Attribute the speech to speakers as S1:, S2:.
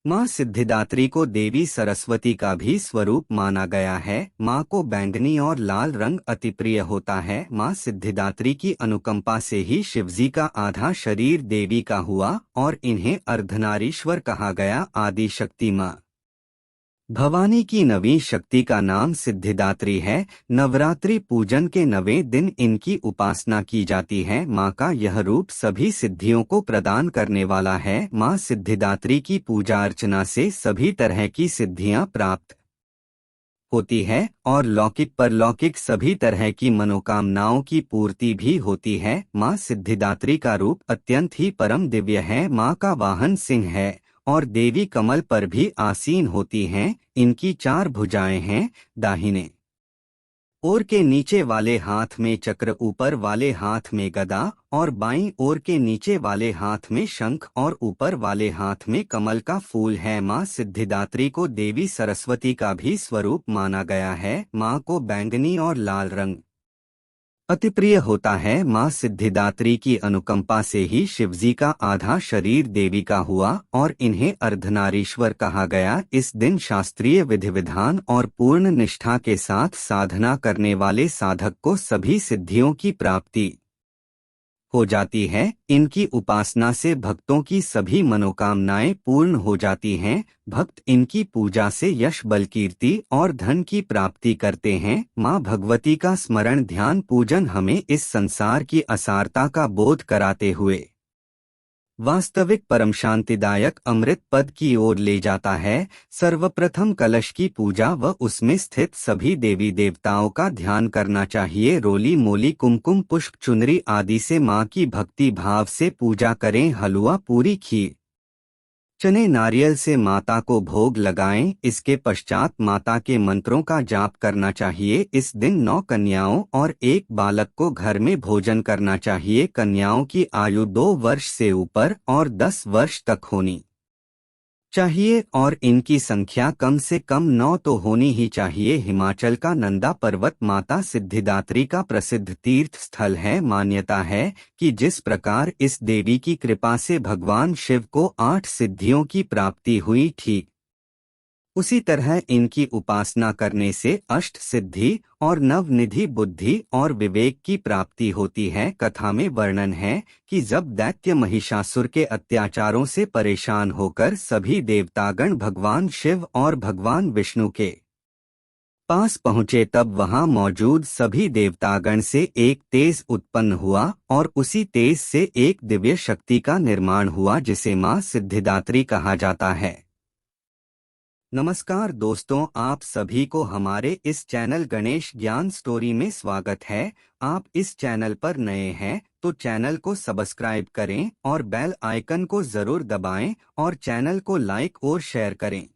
S1: माँ सिद्धिदात्री को देवी सरस्वती का भी स्वरूप माना गया है। माँ को बैंगनी और लाल रंग अति प्रिय होता है। माँ सिद्धिदात्री की अनुकंपा से ही शिवजी का आधा शरीर देवी का हुआ और इन्हें अर्धनारीश्वर कहा गया। आदि शक्ति माँ भवानी की नवीं शक्ति का नाम सिद्धिदात्री है। नवरात्रि पूजन के 9वें दिन इनकी उपासना की जाती है। माँ का यह रूप सभी सिद्धियों को प्रदान करने वाला है। माँ सिद्धिदात्री की पूजा अर्चना से सभी तरह की सिद्धियां प्राप्त होती है और लौकिक परलौकिक सभी तरह की मनोकामनाओं की पूर्ति भी होती है। माँ सिद्धिदात्री का रूप अत्यंत ही परम दिव्य है। माँ का वाहन सिंह है और देवी कमल पर भी आसीन होती हैं। इनकी 4 भुजाएं हैं। दाहिने ओर के नीचे वाले हाथ में चक्र, ऊपर वाले हाथ में गदा और बाईं ओर के नीचे वाले हाथ में शंख और ऊपर वाले हाथ में कमल का फूल है। माँ सिद्धिदात्री को देवी सरस्वती का भी स्वरूप माना गया है। माँ को बैंगनी और लाल रंग अति प्रिय होता है। माँ सिद्धिदात्री की अनुकंपा से ही शिवजी का आधा शरीर देवी का हुआ और इन्हें अर्धनारीश्वर कहा गया। इस दिन शास्त्रीय विधि विधान और पूर्ण निष्ठा के साथ साधना करने वाले साधक को सभी सिद्धियों की प्राप्ति हो जाती है। इनकी उपासना से भक्तों की सभी मनोकामनाएं पूर्ण हो जाती हैं। भक्त इनकी पूजा से यश, बल, कीर्ति और धन की प्राप्ति करते हैं। माँ भगवती का स्मरण, ध्यान, पूजन हमें इस संसार की असारता का बोध कराते हुए वास्तविक परम शांतिदायक अमृत पद की ओर ले जाता है। सर्वप्रथम कलश की पूजा व उसमें स्थित सभी देवी देवताओं का ध्यान करना चाहिए। रोली मोली, कुमकुम, पुष्प, चुनरी आदि से माँ की भक्ति भाव से पूजा करें। हलवा, पूरी, खीर, चने, नारियल से माता को भोग लगाएं। इसके पश्चात माता के मंत्रों का जाप करना चाहिए। इस दिन 9 कन्याओं और 1 बालक को घर में भोजन करना चाहिए। कन्याओं की आयु 2 वर्ष से ऊपर और 10 वर्ष तक होनी चाहिए और इनकी संख्या कम से कम 9 तो होनी ही चाहिए। हिमाचल का नंदा पर्वत माता सिद्धिदात्री का प्रसिद्ध तीर्थ स्थल है। मान्यता है कि जिस प्रकार इस देवी की कृपा से भगवान शिव को 8 सिद्धियों की प्राप्ति हुई, ठीक उसी तरह इनकी उपासना करने से अष्ट सिद्धि और नवनिधि, बुद्धि और विवेक की प्राप्ति होती है। कथा में वर्णन है कि जब दैत्य महिषासुर के अत्याचारों से परेशान होकर सभी देवतागण भगवान शिव और भगवान विष्णु के पास पहुँचे, तब वहां मौजूद सभी देवतागण से एक तेज उत्पन्न हुआ और उसी तेज से एक दिव्य शक्ति का निर्माण हुआ, जिसे माँ सिद्धिदात्री कहा जाता है। नमस्कार दोस्तों, आप सभी को हमारे इस चैनल गणेश ज्ञान स्टोरी में स्वागत है। आप इस चैनल पर नए हैं तो चैनल को सब्सक्राइब करें और बेल आइकन को जरूर दबाएं और चैनल को लाइक और शेयर करें।